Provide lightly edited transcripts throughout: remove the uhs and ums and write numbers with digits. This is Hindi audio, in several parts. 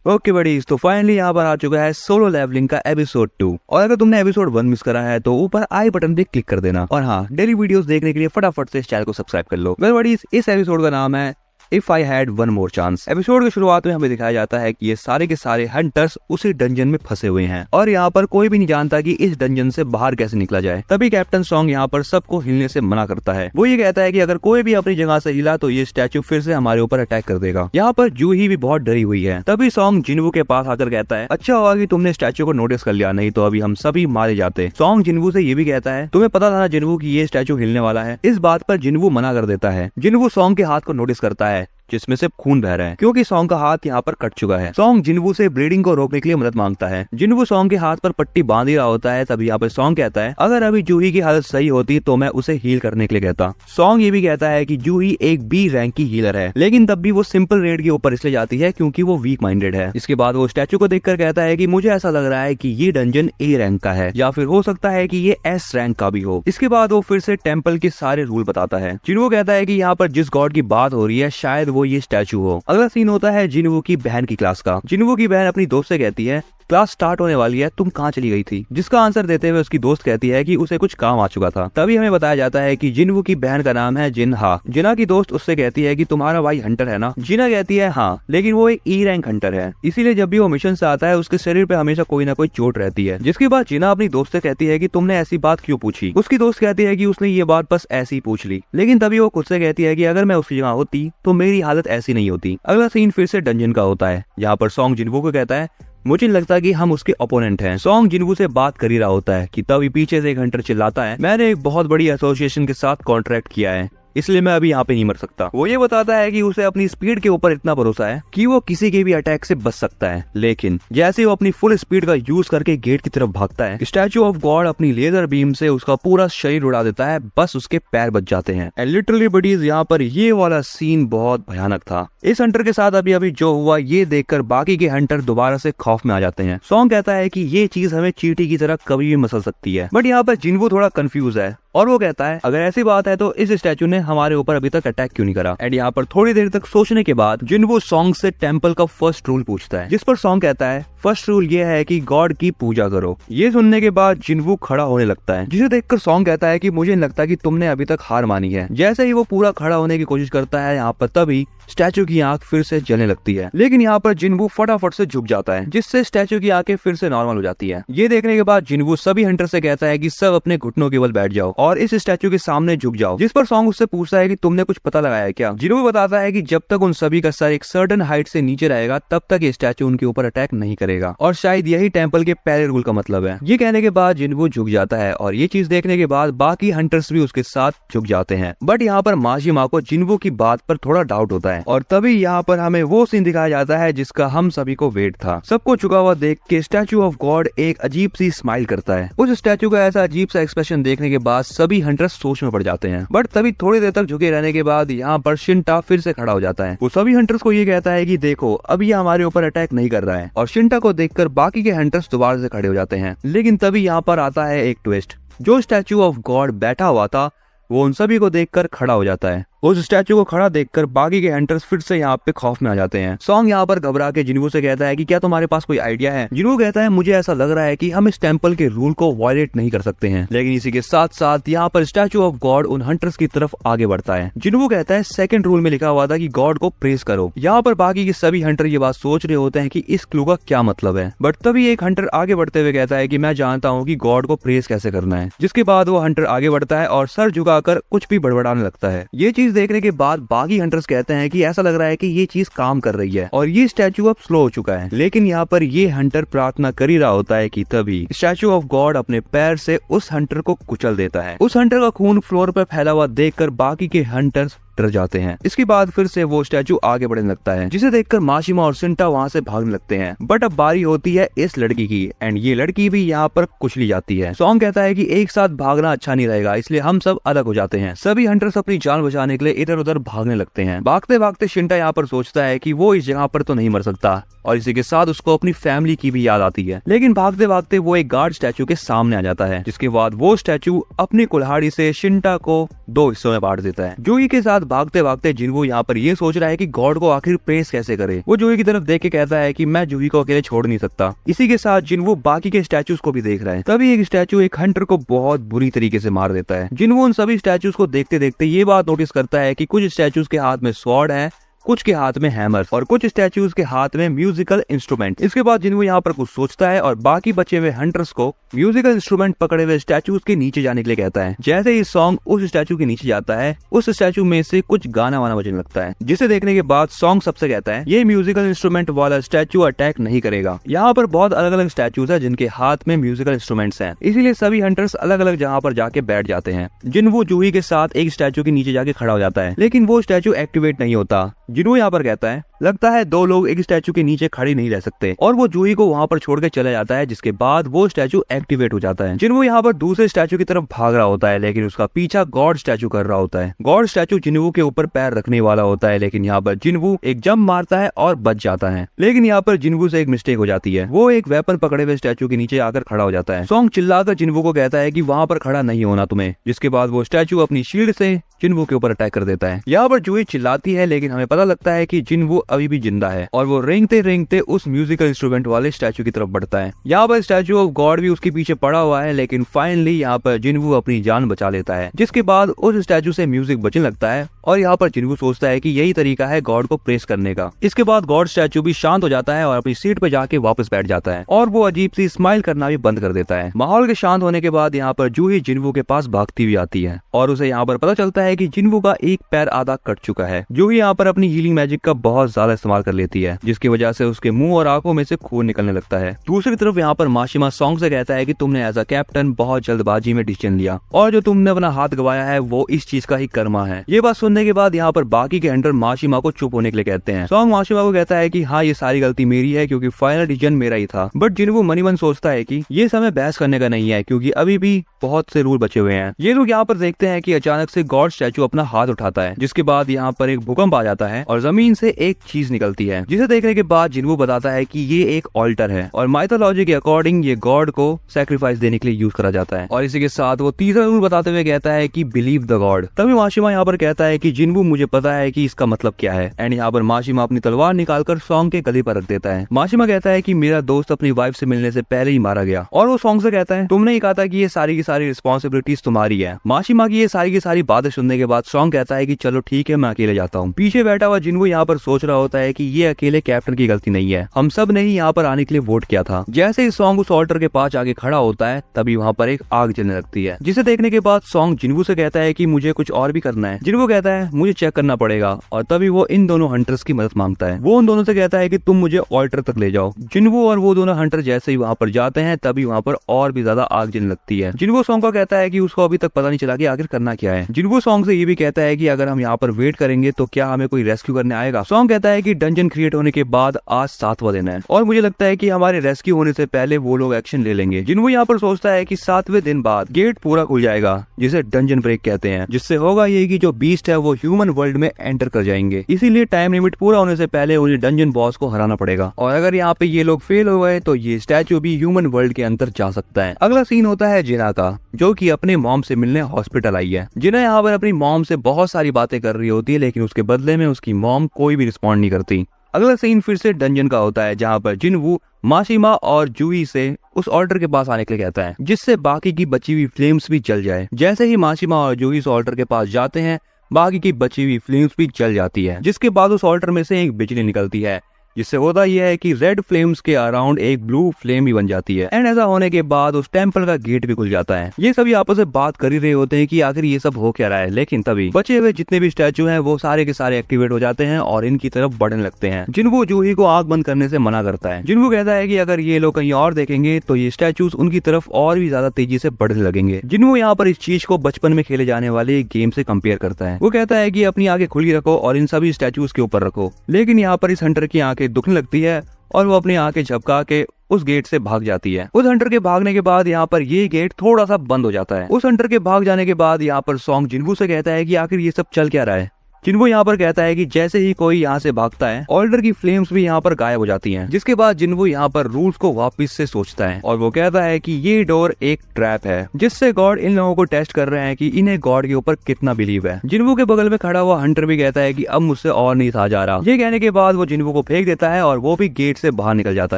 ओके बडीज, तो फाइनली यहाँ पर आ चुका है सोलो लेवलिंग का एपिसोड 2। और अगर तुमने एपिसोड 1 मिस करा है तो ऊपर आई बटन पे क्लिक कर देना। और हाँ, डेली वीडियोस देखने के लिए फटाफट से इस चैनल को सब्सक्राइब कर लो। वेल बडीज, इस एपिसोड का नाम है if I had one more chance. Episode की शुरुआत में हमें दिखाया जाता है कि ये सारे के सारे हंटर्स उसी डंजन में फंसे हुए हैं और यहाँ पर कोई भी नहीं जानता कि इस डंजन से बाहर कैसे निकला जाए। तभी कैप्टन सॉन्ग यहाँ पर सबको हिलने से मना करता है। वो ये कहता है कि अगर कोई भी अपनी जगह से हिला तो ये स्टैचू फिर से हमारे ऊपर अटैक कर देगा। यहाँ पर जूही भी बहुत डरी हुई है। तभी सॉन्ग जिन्वू के पास आकर कहता है, अच्छा हुआ कि तुमने स्टैचू को नोटिस कर लिया, नहीं तो अभी हम सभी मारे जाते। सॉन्ग जिन्वू से ये भी कहता है, तुम्हें पता था ना जिन्वू की ये स्टैचू हिलने वाला है। इस बात पर जिन्वू मना कर देता है। जिन्वू सॉन्ग के हाथ को नोटिस करता है जिसमें से खून बह रहा है क्योंकि सॉन्ग का हाथ यहाँ पर कट चुका है। सॉन्ग जिन्वू से ब्लीडिंग को रोकने के लिए मदद मांगता है। जिन्वू सॉन्ग के हाथ पर पट्टी बांध ही रहा होता है। तभी यहाँ पर सॉन्ग कहता है, अगर अभी जूही की हालत सही होती तो मैं उसे हील करने के लिए कहता। सॉन्ग ये भी कहता है कि जूही एक बी रैंक की हीलर है, लेकिन तब भी वो सिंपल रेड के ऊपर इसलिए जाती है क्योंकि वो वीक माइंडेड है। इसके बाद वो स्टैचू को देखकर कहता है कि मुझे ऐसा लग रहा है कि ये डंजन ए रैंक का है या फिर हो सकता है कि ये एस रैंक का भी हो। इसके बाद वो फिर से टेम्पल के सारे रूल बताता है। जिन्वू कहता है कि यहाँ पर जिस गॉड की बात हो रही है शायद वो ये स्टैचू हो। अगला सीन होता है जिन्वू की बहन की क्लास का। जिन्वू की बहन अपनी दोस्त से कहती है, क्लास स्टार्ट होने वाली है, तुम कहाँ चली गई थी? जिसका आंसर देते हुए उसकी दोस्त कहती है कि उसे कुछ काम आ चुका था। तभी हमें बताया जाता है कि जिन्वू की बहन का नाम है जिनहा। जिना की दोस्त उससे कहती है कि तुम्हारा भाई हंटर है ना? जिना कहती है हाँ, लेकिन वो एक ई रैंक हंटर है, इसीलिए जब भी वो मिशन से आता है उसके शरीर पे हमेशा कोई ना कोई चोट रहती है। जिसके बाद जिना अपनी दोस्त से कहती है कि तुमने ऐसी बात क्यों पूछी? उसकी दोस्त कहती है कि उसने ये बात बस ऐसी ही पूछ ली, लेकिन तभी वो खुद से कहती है कि अगर मैं उसकी जगह होती तो मेरी हालत ऐसी नहीं होती। अगला सीन फिर से डंजन का होता है। यहाँ पर सॉन्ग जिन्वू को कहता है, मुझे लगता कि हम उसके ओपोनेंट हैं। सॉन्ग जिन्वू से बात कर ही रहा होता है कि तभी पीछे से एक हंटर चिल्लाता है, मैंने एक बहुत बड़ी एसोसिएशन के साथ कॉन्ट्रैक्ट किया है, इसलिए मैं अभी यहाँ पे नहीं मर सकता। वो ये बताता है कि उसे अपनी स्पीड के ऊपर इतना भरोसा है कि वो किसी के भी अटैक से बच सकता है। लेकिन जैसे वो अपनी फुल स्पीड का यूज करके गेट की तरफ भागता है, स्टैचू ऑफ गॉड अपनी लेजर बीम से उसका पूरा शरीर उड़ा देता है, बस उसके पैर बच जाते हैं। एंड लिटरली बडीज, यहाँ पर ये वाला सीन बहुत भयानक था। इस हंटर के साथ अभी अभी जो हुआ ये देखकर बाकी के हंटर दोबारा से खौफ में आ जाते हैं। सॉन्ग कहता है कि ये चीज हमें चींटी की तरह कभी भी मसल सकती है। बट यहाँ पर जिन्वू थोड़ा कंफ्यूज है और वो कहता है, अगर ऐसी बात है तो इस स्टैचू ने हमारे ऊपर अभी तक अटैक क्यों नहीं करा? एंड यहाँ पर थोड़ी देर तक सोचने के बाद जिन्वू सॉन्ग से टेम्पल का फर्स्ट रूल पूछता है, जिस पर सॉन्ग कहता है, फर्स्ट रूल ये है कि गॉड की पूजा करो। ये सुनने के बाद जिन्वू खड़ा होने लगता है, जिसे देखकर सॉन्ग कहता है कि मुझे नहीं लगता कि तुमने अभी तक हार मानी है। जैसे ही वो पूरा खड़ा होने की कोशिश करता है, यहाँ पर तभी स्टैचू की आंख फिर से जलने लगती है, लेकिन यहाँ पर जिन्वू फटाफट से झुक जाता है, जिससे स्टैचू की आंखें फिर से नॉर्मल हो जाती है। ये देखने के बाद जिन्वू सभी हंटर से कहता है कि सब अपने घुटनों के बल बैठ जाओ और इस स्टैचू के सामने झुक जाओ। जिस पर सॉन्ग उससे पूछता है कि तुमने कुछ पता लगाया है क्या? जिन्वू बताता है कि जब तक उन सभी का सर एक सर्टेन हाइट से नीचे रहेगा तब तक ये स्टैचू उनके ऊपर अटैक नहीं करेगा, और शायद यही टेम्पल के पहले रूल का मतलब है। ये कहने के बाद जिन्वू झुक जाता है और ये चीज देखने के बाद बाकी हंटर्स भी उसके साथ झुक जाते हैं। बट यहाँ पर माजिमा को जिन्वू की बात पर थोड़ा डाउट होता है और तभी यहाँ पर हमें वो सीन दिखाया जाता है जिसका हम सभी को वेट था। सबको झुका हुआ देख के स्टैचू ऑफ गॉड एक अजीब सी स्माइल करता है। उस स्टैचू का ऐसा अजीब सा एक्सप्रेशन देखने के बाद सभी हंटर्स सोच में पड़ जाते हैं। बट तभी थोड़ी देर तक झुके रहने के बाद यहाँ पर शिंटा फिर से खड़ा हो जाता है। वो सभी हंटर्स को ये कहता है कि देखो अब ये हमारे ऊपर अटैक नहीं कर रहा है, और शिंटा को देखकर बाकी के हंटर्स दोबारा से खड़े हो जाते हैं। लेकिन तभी यहाँ पर आता है एक ट्विस्ट। जो स्टैचू ऑफ गॉड बैठा हुआ था वो उन सभी को देखकर खड़ा हो जाता है। उस स्टैचू को खड़ा देखकर बाकी के हंटर्स फिर से यहाँ पे खौफ में आ जाते हैं। सॉन्ग यहाँ पर घबरा के जिन्वू से कहता है कि क्या तुम्हारे पास कोई आइडिया है? जिन्वू कहता है, मुझे ऐसा लग रहा है कि हम इस टेम्पल के रूल को वायलेट नहीं कर सकते हैं। लेकिन इसी के साथ साथ यहाँ पर स्टैचू ऑफ गॉड उन हंटर्स की तरफ आगे बढ़ता है। जिन्वू कहता है, सेकंड रूल में लिखा हुआ था कि गॉड को प्रेज करो। यहाँ पर बाकी के सभी हंटर ये बात सोच रहे होते हैं कि इस क्लू का क्या मतलब है। बट तभी एक हंटर आगे बढ़ते हुए कहता है कि मैं जानता हूँ कि गॉड को प्रेज कैसे करना है। जिसके बाद वो हंटर आगे बढ़ता है और सर झुकाकर कुछ भी बड़बड़ाने लगता है। ये चीज देखने के बाद बाकी हंटर्स कहते हैं कि ऐसा लग रहा है कि ये चीज काम कर रही है और ये स्टैचू अब स्लो हो चुका है। लेकिन यहाँ पर ये हंटर प्रार्थना कर ही रहा होता है कि तभी स्टैचू ऑफ गॉड अपने पैर से उस हंटर को कुचल देता है। उस हंटर का खून फ्लोर पर फैला हुआ देखकर बाकी के हंटर्स डर जाते हैं। इसके बाद फिर से वो स्टैचू आगे बढ़ने लगता है, जिसे देखकर माशिमा और शिंटा वहाँ से भागने लगते हैं। बट अब बारी होती है इस लड़की की, एंड ये लड़की भी यहाँ पर कुचली जाती है। सॉन्ग कहता है कि एक साथ भागना अच्छा नहीं रहेगा, इसलिए हम सब अलग हो जाते हैं। सभी हंटर्स अपनी जान बचाने के लिए इधर उधर भागने लगते हैं। भागते भागते शिंटा यहाँ पर सोचता है कि वो इस जगह पर तो नहीं मर सकता, और इसी के साथ उसको अपनी फैमिली की भी याद आती है। लेकिन भागते भागते वो एक गार्ड स्टैचू के सामने आ जाता है, जिसके बाद वो स्टैचू अपनी कुल्हाड़ी से शिंटा को दो हिस्सों में बांट देता है। जूही के साथ भागते भागते जिन्वू यहाँ पर ये सोच रहा है कि गॉड को आखिर प्रेस कैसे करे। वो जूही की तरफ देख के कहता है कि मैं जूही को अकेले छोड़ नहीं सकता। इसी के साथ जिन्वू बाकी के स्टैचूज को भी देख रहा है। तभी एक स्टैचू एक हंटर को बहुत बुरी तरीके से मार देता है। जिन्वू उन सभी स्टैचूज को देखते देखते ये बात नोटिस करता है कि कुछ स्टैचूज के हाथ में स्वॉर्ड है, कुछ के हाथ में हैमर और कुछ स्टैचूज के हाथ में म्यूजिकल इंस्ट्रूमेंट। इसके बाद जिन्वू यहाँ पर कुछ सोचता है और बाकी बचे हुए हंटर्स को म्यूजिकल इंस्ट्रूमेंट पकड़े हुए स्टैचूज के नीचे जाने के लिए कहता है। जैसे ही सॉन्ग उस स्टैचू के नीचे जाता है, उस स्टैचू में से कुछ गाना वाना बजने लगता है, जिसे देखने के बाद सॉन्ग सबसे कहता है ये म्यूजिकल इंस्ट्रूमेंट वाला स्टैचू अटैक नहीं करेगा। यहाँ पर बहुत अलग अलग स्टैचूज है जिनके हाथ में म्यूजिकल इंस्ट्रूमेंट्स हैं, इसीलिए सभी हंटर्स अलग अलग जगह पर जाके बैठ जाते हैं। जिन्वू जूही के साथ एक स्टैचू के नीचे जाके खड़ा हो जाता है, लेकिन वो स्टैचू एक्टिवेट नहीं होता। जिन्वू यहाँ पर कहता है लगता है दो लोग एक स्टैचू के नीचे खड़े नहीं रह सकते, और वो जूही को वहाँ पर छोड़ के चला जाता है, जिसके बाद वो स्टैचू एक्टिवेट हो जाता है। जिन्वू यहाँ पर दूसरे स्टैचू की तरफ भाग रहा होता है, लेकिन उसका पीछा गॉड स्टैचू कर रहा होता है। गॉड स्टैचू जिन्वू के ऊपर पैर रखने वाला होता है, लेकिन यहाँ पर जिन्वू एक जंप मारता है और बच जाता है। लेकिन यहाँ पर जिन्वू से एक मिस्टेक हो जाती है, वो एक वेपन पकड़े हुए स्टैचू के नीचे आकर खड़ा हो जाता है। सॉन्ग चिल्लाकर जिन्वू को कहता है कि वहाँ पर खड़ा नहीं होना तुम्हें, जिसके बाद वो स्टैचू अपनी शील्ड से जिन्वू के ऊपर अटैक कर देता है। यहाँ पर जूही चिल्लाती है, लेकिन हमें पता लगता है कि जिन्वू अभी भी जिंदा है और वो रेंगते रेंगते उस म्यूजिकल इंस्ट्रूमेंट वाले स्टैचू की तरफ बढ़ता है। यहाँ पर स्टैचू ऑफ गॉड भी उसके पीछे पड़ा हुआ है, लेकिन फाइनली यहाँ पर जिन्वू अपनी जान बचा लेता है, जिसके बाद उस स्टैचू से म्यूजिक बजने लगता है और यहाँ पर जिन्वू सोचता है कि यही तरीका है गॉड को प्रेस करने का। इसके बाद गॉड स्टैचू भी शांत हो जाता है और अपनी सीट पे जाके वापस बैठ जाता है और वो अजीब सी स्माइल करना भी बंद कर देता है। माहौल के शांत होने के बाद यहाँ पर जूही जिन्वू के पास भागती हुई आती है और उसे यहाँ पर पता चलता है कि जिन्वू का एक पैर आधा कट चुका है। जूही यहाँ पर अपनी हीलिंग मैजिक का बहुत ज्यादा इस्तेमाल कर लेती है, जिसकी वजह से उसके मुंह और आंखों में से खून निकलने लगता है। दूसरी तरफ यहाँ पर माशिमा सॉन्ग से कहता है कि तुमने एज अ कैप्टन बहुत जल्दबाजी में डिसीजन लिया और जो तुमने अपना हाथ गवाया है वो इस चीज का ही कर्मा है। ये बात सुनने के बाद यहाँ पर बाकी के हंटर माशिमा को चुप होने के लिए कहते हैं। सॉन्ग माशिमा को कहता है कि हाँ ये सारी गलती मेरी है क्योंकि फाइनल डिसीजन मेरा ही था, बट जिन्वू मनी मन सोचता है कि ये समय बहस करने का नहीं है क्योंकि अभी भी बहुत से रूल बचे हुए हैं। ये लोग यहाँ पर देखते हैं कि अचानक से गॉड स्टैचू अपना हाथ उठाता है, जिसके बाद यहाँ पर एक भूकंप आ जाता है और जमीन से एक चीज निकलती है, जिसे देखने के बाद जिन्वू बताता है कि ये एक ऑल्टर है और माइथोलॉजी के अकॉर्डिंग ये गॉड को सैक्रिफाइस देने के लिए यूज करा जाता है। और इसी के साथ वो तीसरा रूल बताते हुए कहता है कि बिलीव द गॉड। तभी माशिमा यहाँ पर कहता है कि जिन्वू मुझे पता है कि इसका मतलब क्या है, एंड यहाँ पर माशिमा अपनी तलवार निकालकर सॉन्ग के गले पर रख देता है। माशिमा कहता है कि मेरा दोस्त अपनी वाइफ से मिलने से पहले ही मारा गया, और वो सॉन्ग से कहता है तुमने ही कहा था कि ये सारी की सारी रिस्पॉन्सिबिलिटीज तुम्हारी है। माशिमा की ये सारी की सारी बातें सुनने के बाद सॉन्ग कहता है कि चलो ठीक है मैं अकेले जाता हूँ। पीछे बैठा हुआ जिन्वू यहाँ पर सोच रहा होता है कि ये अकेले कैप्टन की गलती नहीं है, हम सब ने ही यहाँ पर आने के लिए वोट किया था। जैसे ही सॉन्ग उस ऑल्टर के पास आगे खड़ा होता है, तभी वहाँ पर एक आग जलने लगती है, जिसे देखने के बाद सॉन्ग जिन्वू से कहता है कि मुझे कुछ और भी करना है। जिन्वू कहता है मुझे चेक करना पड़ेगा, और तभी वो इन दोनों हंटर्स की मदद मांगता है। वो उन दोनों से कहता है कि तुम मुझे ऑल्टर तक ले जाओ। जिन्वू और वो दोनों हंटर जैसे ही वहाँ पर जाते हैं, तभी वहाँ पर और भी ज्यादा आग जलने लगती है। जिन्वू सॉन्ग को कहता है कि उसको अभी तक पता नहीं चला कि आखिर करना क्या है। जिन्वू सॉन्ग से ये भी कहता है कि अगर हम यहाँ पर वेट करेंगे तो क्या हमें कोई रेस्क्यू करने आएगा। सॉन्ग कहता है कि डंजन क्रिएट होने के बाद आज 7वां दिन है और मुझे लगता है कि हमारे रेस्क्यू होने से पहले वो लोग एक्शन ले लेंगे। जिन्वू यहाँ पर सोचता है कि 7वें दिन बाद गेट पूरा खुल जाएगा, जिसे डंजन ब्रेक कहते हैं, जिससे होगा ये कि जो बीस्ट है वो ह्यूमन वर्ल्ड में एंटर कर जाएंगे। इसीलिए टाइम लिमिट पूरा होने से पहले उन्हें डंजन बॉस को हराना पड़ेगा, और अगर यहाँ पे ये लोग फेल हो गए तो ये स्टैचू भी ह्यूमन वर्ल्ड के अंदर जा सकता है। अगला सीन होता है जिना का, जो कि अपने मॉम से मिलने हॉस्पिटल आई है। जिना यहाँ पर अपनी मॉम से बहुत सारी बातें कर रही होती है, लेकिन उसके बदले में उसकी मॉम कोई भी रिस्पॉन्ड नहीं करती। अगला सीन फिर से डंजन का होता है, जहाँ पर जिन्वू माशिमा और जूही से उस ऑल्टर के पास आने के लिए कहता है, जिससे बाकी की बची हुई फ्लेम्स भी जल जाए। जैसे ही माशिमा और जूही इस ऑल्टर के पास जाते हैं, बाकी की बची हुई फ्लेम्स भी जल जाती है, जिसके बाद उस ऑल्टर में से एक बिजली निकलती है, जिससे होता यह है कि रेड फ्लेम्स के अराउंड एक ब्लू फ्लेम भी बन जाती है। एंड ऐसा होने के बाद उस टेंपल का गेट भी खुल जाता है। ये सभी आपस में बात कर ही रहे होते हैं कि आखिर ये सब हो क्या रहा है, लेकिन तभी बचे हुए जितने भी स्टैचू हैं वो सारे के सारे एक्टिवेट हो जाते हैं और इनकी तरफ बढ़ने लगते हैं। जिन्वू जूही को आग बंद करने से मना करता है। जिन्वू कहता है कि अगर ये लोग कहीं और देखेंगे तो ये स्टैचूज उनकी तरफ और भी ज्यादा तेजी से बढ़ने लगेंगे। जिन्वू यहाँ पर इस चीज को बचपन में खेले जाने वाले एक गेम से कंपेयर करता है। वो कहता है कि अपनी आंखें खुली रखो और इन सभी स्टैचूज के ऊपर रखो, लेकिन यहाँ पर इस हंटर की आंखें दुखने लगती है और वो अपनी आंखें झपका के उस गेट से भाग जाती है। उस हंटर के भागने के बाद यहाँ पर ये गेट थोड़ा सा बंद हो जाता है। उस हंटर के भाग जाने के बाद यहाँ पर सॉन्ग जिन्वू से कहता है कि आखिर ये सब चल क्या रहा है। जिन्वो यहाँ पर कहता है कि जैसे ही कोई यहाँ से भागता है ऑल्डर की फ्लेम्स भी यहाँ पर गायब हो जाती हैं। जिसके बाद जिन्वो यहाँ पर रूल्स को वापस से सोचता है और वो कहता है कि ये डोर एक ट्रैप है जिससे गॉड इन लोगों को टेस्ट कर रहे हैं कि इन्हें गॉड के ऊपर कितना बिलीव है। जिन्वो के बगल में खड़ा हुआ हंटर भी कहता है कि अब मुझसे और नहीं था जा रहा। ये कहने के बाद वो जिन्वो को फेंक देता है और वो भी गेट से बाहर निकल जाता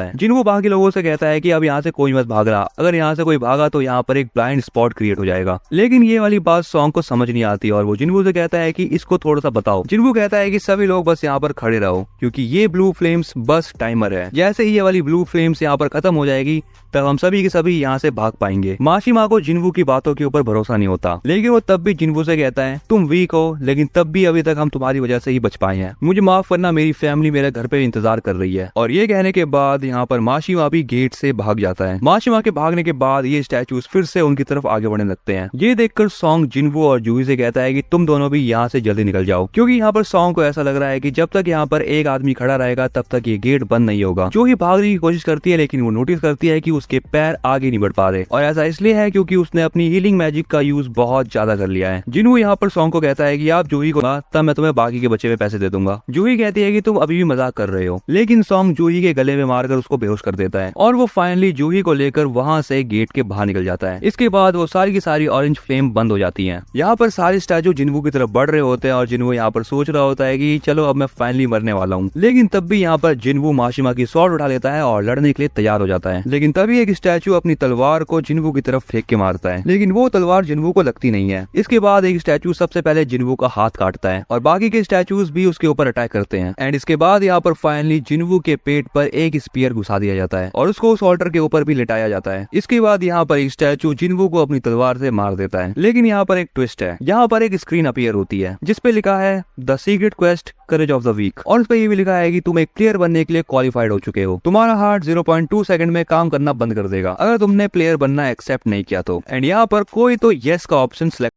है। जिन्वो बाकी लोगों से कहता है कि अब यहाँ से कोई मत भाग रहा, अगर यहाँ से कोई भागा तो यहाँ पर एक ब्लाइंड स्पॉट क्रिएट हो जाएगा। लेकिन ये वाली बात सॉन्ग को समझ नहीं आती और वो जिन्वो से कहता है कि इसको थोड़ा सा बताओ। जिन्वो कहता है कि सभी लोग बस यहाँ पर खड़े रहो क्योंकि ये ब्लू फ्लेम्स बस टाइमर है, जैसे ही ये वाली ब्लू फ्लेम्स यहाँ पर खत्म हो जाएगी तब हम सभी के सभी यहाँ से भाग पाएंगे। माशिमा को जिन्वो की बातों के ऊपर भरोसा नहीं होता, लेकिन वो तब भी जिन्वो से कहता है तुम वीक हो लेकिन तब भी अभी तक हम तुम्हारी वजह से ही बच पाए हैं, मुझे माफ करना, मेरी फैमिली मेरे घर पे इंतजार कर रही है। और ये कहने के बाद यहाँ पर माशिमा भी गेट से भाग जाता है। माशिमा के भागने के बाद ये स्टैचूज फिर से उनकी तरफ आगे बढ़ने लगते हैं। ये देखकर सॉन्ग जिन्वो और जूही से कहता है कि तुम दोनों भी यहाँ से जल्दी निकल जाओ, क्योंकि यहाँ पर सॉन्ग को ऐसा लग रहा है कि जब तक यहाँ पर एक आदमी खड़ा रहेगा तब तक ये गेट बंद नहीं होगा। जूही भागने की कोशिश करती है लेकिन वो नोटिस करती है कि उसके पैर आगे नहीं बढ़ पा रहे और ऐसा इसलिए है क्योंकि उसने अपनी हीलिंग मैजिक का यूज बहुत ज्यादा कर लिया है। जिन्वो यहाँ पर सॉन्ग को कहता है कि आप जूही को तब मैं तुम्हें बाकी के बचे हुए पैसे दे दूंगा। जूही कहती है कि तुम अभी भी मजाक कर रहे हो, लेकिन सॉन्ग जूही के गले में मारकर उसको बेहोश कर देता है और वो फाइनली जूही को लेकर वहाँ से गेट के बाहर निकल जाता है। इसके बाद वो सारी की सारी ऑरेंज फ्लेम बंद हो जाती है। यहाँ पर सारे स्टैचू जिन्वो की तरफ बढ़ रहे होते हैं और जिन्वो यहाँ पर सोच रहा होता है कि चलो अब मैं फाइनली मरने वाला हूँ, लेकिन तब भी यहाँ पर जिन्वो माशिमा की स्वॉर्ड उठा लेता है और लड़ने के लिए तैयार हो जाता है। लेकिन तभी एक स्टैचू अपनी तलवार को जिन्वो की तरफ फेंक के मारता है, लेकिन वो तलवार जिन्वो को लगती नहीं है। इसके बाद एक स्टैचू सबसे पहले जिन्वो का हाथ काटता है और बाकी के स्टैचूज भी उसके ऊपर अटैक करते हैं। एंड इसके बाद यहाँ पर फाइनली जिन्वो के पेट पर एक स्पीयर घुसा दिया जाता है और उसको उस ऑल्टर के ऊपर भी लिटाया जाता है। इसके बाद यहाँ पर एक स्टैचू जिन्वो को अपनी तलवार से मार देता है। लेकिन यहाँ पर एक ट्विस्ट है, यहाँ पर एक स्क्रीन अपीयर होती है जिसपे लिखा है the secret quest courage of the week और उस पर ये भी लिखा है कि तुम एक प्लेयर बनने के लिए क्वालिफाइड हो चुके हो। तुम्हारा हार्ट 0.2 सेकंड में काम करना बंद कर देगा अगर तुमने प्लेयर बनना एक्सेप्ट नहीं किया तो। एंड यहाँ पर कोई तो यस का ऑप्शन सिलेक्ट